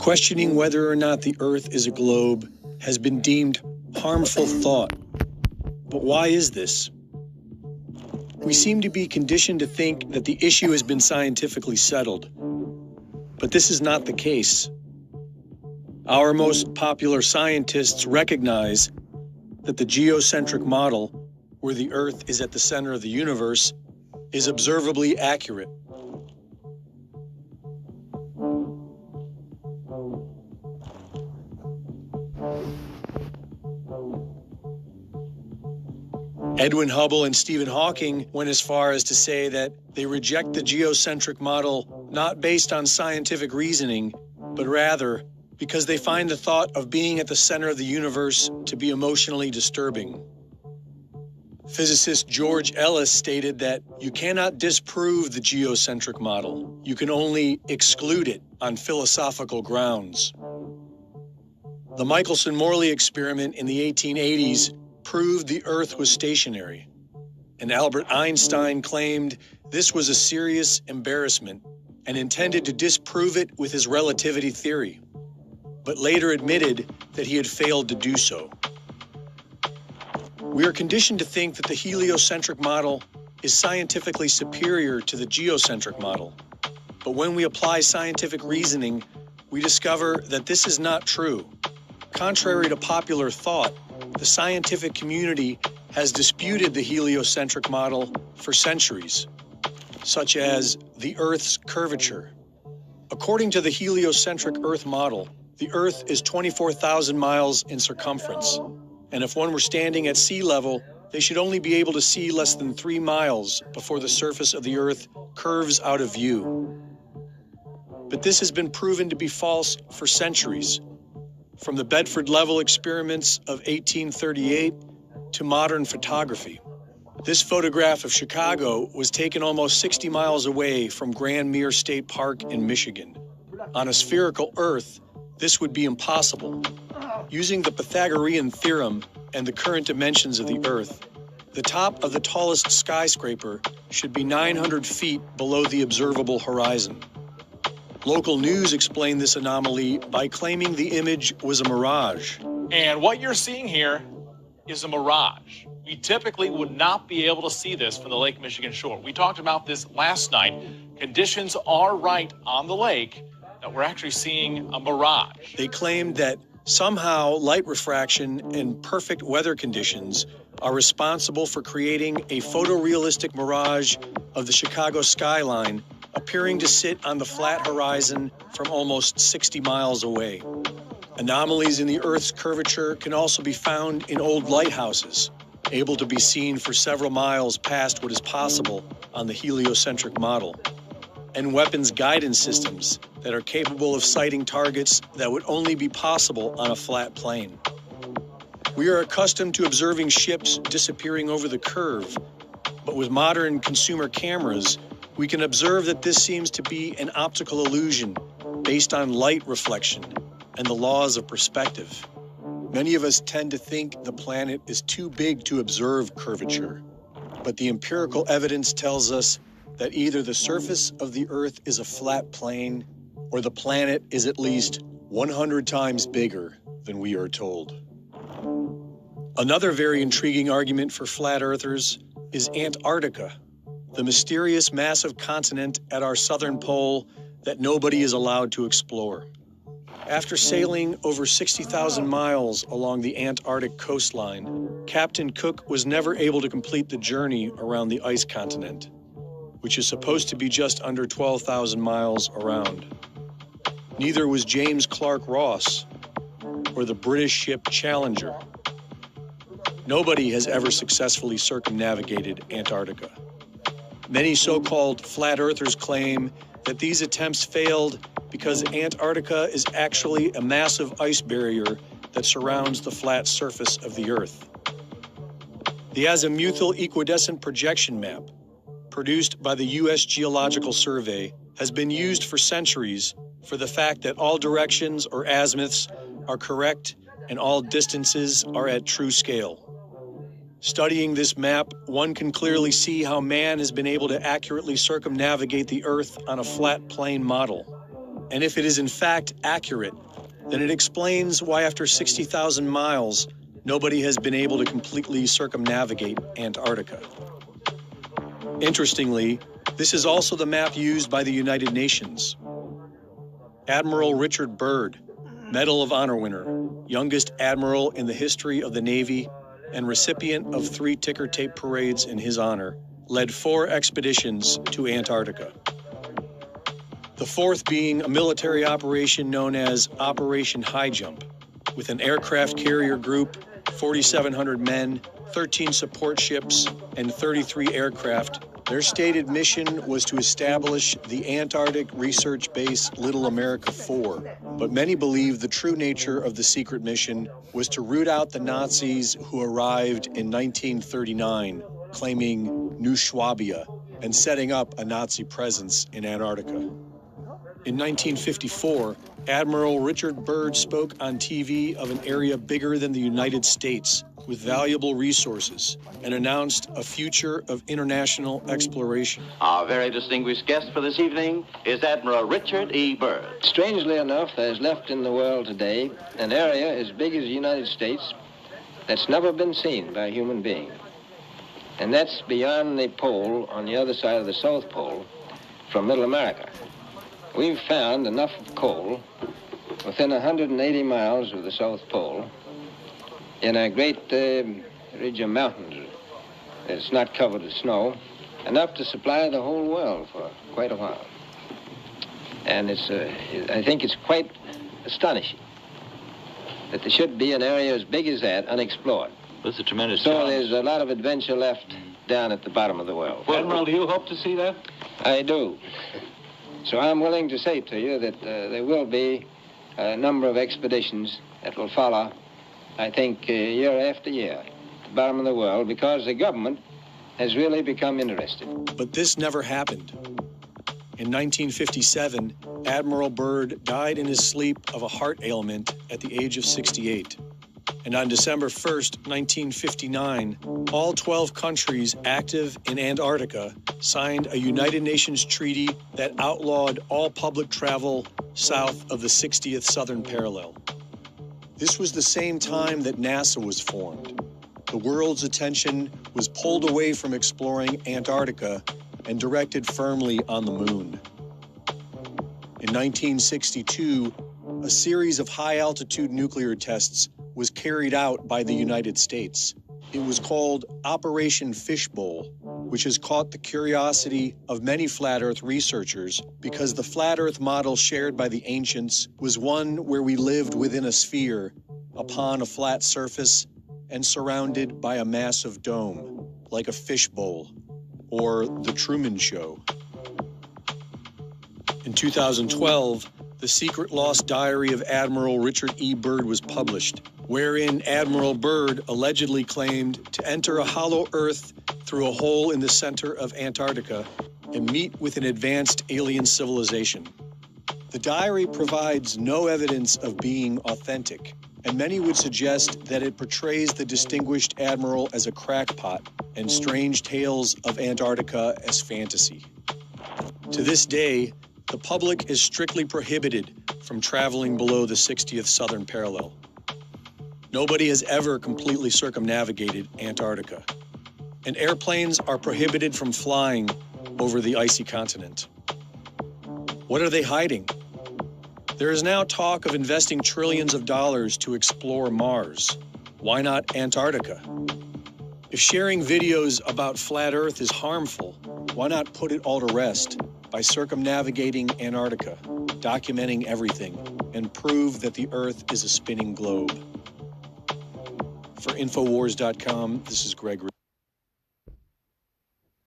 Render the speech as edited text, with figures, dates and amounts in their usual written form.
Questioning whether or not the Earth is a globe has been deemed harmful thought. But why is this? We seem to be conditioned to think that the issue has been scientifically settled. But this is not the case. Our most popular scientists recognize that the geocentric model, where the Earth is at the center of the universe, is observably accurate. Edwin Hubble and Stephen Hawking went as far as to say that they reject the geocentric model not based on scientific reasoning, but rather because they find the thought of being at the center of the universe to be emotionally disturbing. Physicist George Ellis stated that you cannot disprove the geocentric model. You can only exclude it on philosophical grounds. The Michelson-Morley experiment in the 1880s proved the Earth was stationary, and Albert Einstein claimed this was a serious embarrassment and intended to disprove it with his relativity theory, but later admitted that he had failed to do so. We are conditioned to think that the heliocentric model is scientifically superior to the geocentric model, but when we apply scientific reasoning, we discover that this is not true. Contrary to popular thought, the scientific community has disputed the heliocentric model for centuries, such as the Earth's curvature. According to the heliocentric Earth model, the Earth is 24,000 miles in circumference, and if one were standing at sea level, they should only be able to see less than 3 miles before the surface of the Earth curves out of view. But this has been proven to be false for centuries. From the Bedford level experiments of 1838 to modern photography. This photograph of Chicago was taken almost 60 miles away from Grand Mere State Park in Michigan. On a spherical Earth, this would be impossible. Using the Pythagorean theorem and the current dimensions of the Earth, the top of the tallest skyscraper should be 900 feet below the observable horizon. Local news explained this anomaly by claiming the image was a mirage. And what you're seeing here is a mirage. We typically would not be able to see this from the Lake Michigan shore. We talked about this last night. Conditions are right on the lake that we're actually seeing a mirage. They claimed that somehow light refraction and perfect weather conditions are responsible for creating a photorealistic mirage of the Chicago skyline appearing to sit on the flat horizon from almost 60 miles away. Anomalies in the Earth's curvature can also be found in old lighthouses, able to be seen for several miles past what is possible on the heliocentric model, and weapons guidance systems that are capable of sighting targets that would only be possible on a flat plane. We are accustomed to observing ships disappearing over the curve, but with modern consumer cameras, we can observe that this seems to be an optical illusion based on light reflection and the laws of perspective. Many of us tend to think the planet is too big to observe curvature, but the empirical evidence tells us that either the surface of the Earth is a flat plane or the planet is at least 100 times bigger than we are told. Another very intriguing argument for flat earthers is Antarctica, the mysterious massive continent at our southern pole that nobody is allowed to explore. After sailing over 60,000 miles along the Antarctic coastline, Captain Cook was never able to complete the journey around the ice continent, which is supposed to be just under 12,000 miles around. Neither was James Clark Ross or the British ship Challenger. Nobody has ever successfully circumnavigated Antarctica. Many so-called flat earthers claim that these attempts failed because Antarctica is actually a massive ice barrier that surrounds the flat surface of the Earth. The azimuthal equidistant projection map, produced by the U.S. Geological Survey, has been used for centuries for the fact that all directions or azimuths are correct and all distances are at true scale. Studying this map, one can clearly see how man has been able to accurately circumnavigate the Earth on a flat plane model. And if it is in fact accurate, then it explains why after 60,000 miles, nobody has been able to completely circumnavigate Antarctica. Interestingly, this is also the map used by the United Nations. Admiral Richard Byrd, Medal of Honor winner, youngest admiral in the history of the Navy, and recipient of 3 ticker tape parades in his honor, led 4 expeditions to Antarctica. The 4th being a military operation known as Operation High Jump, with an aircraft carrier group, 4,700 men, 13 support ships, and 33 aircraft. Their stated mission was to establish the Antarctic research base Little America 4, but many believe the true nature of the secret mission was to root out the Nazis who arrived in 1939, claiming New Schwabia and setting up a Nazi presence in Antarctica. In 1954, Admiral Richard Byrd spoke on TV of an area bigger than the United States with valuable resources and announced a future of international exploration. Our very distinguished guest for this evening is Admiral Richard E. Byrd. Strangely enough, there's left in the world today an area as big as the United States that's never been seen by a human being. And that's beyond the pole on the other side of the South Pole from Middle America. We've found enough of coal within 180 miles of the South Pole in a great ridge of mountains that's not covered with snow, enough to supply the whole world for quite a while. And I think it's quite astonishing that there should be an area as big as that unexplored. That's a tremendous So challenge. there's a lot of adventure left down at the bottom of the world. Admiral, do you hope to see that? I do. So I'm willing to say to you that there will be a number of expeditions that will follow, I think, year after year, at the bottom of the world, because the government has really become interested. But this never happened. In 1957, Admiral Byrd died in his sleep of a heart ailment at the age of 68. And on December 1st, 1959, all 12 countries active in Antarctica signed a United Nations treaty that outlawed all public travel south of the 60th southern parallel. This was the same time that NASA was formed. The world's attention was pulled away from exploring Antarctica and directed firmly on the moon. In 1962, a series of high-altitude nuclear tests was carried out by the United States. It was called Operation Fishbowl, which has caught the curiosity of many flat Earth researchers because the flat Earth model shared by the ancients was one where we lived within a sphere, upon a flat surface, and surrounded by a massive dome, like a fishbowl, or the Truman Show. In 2012, the secret lost diary of Admiral Richard E. Byrd was published, wherein Admiral Byrd allegedly claimed to enter a hollow Earth through a hole in the center of Antarctica and meet with an advanced alien civilization. The diary provides no evidence of being authentic, and many would suggest that it portrays the distinguished admiral as a crackpot and strange tales of Antarctica as fantasy. To this day, the public is strictly prohibited from traveling below the 60th southern parallel. Nobody has ever completely circumnavigated Antarctica, and airplanes are prohibited from flying over the icy continent. What are they hiding? There is now talk of investing trillions of dollars to explore Mars. Why not Antarctica? If sharing videos about flat Earth is harmful, why not put it all to rest by circumnavigating Antarctica, documenting everything, and prove that the Earth is a spinning globe? For Infowars.com, this is Greg.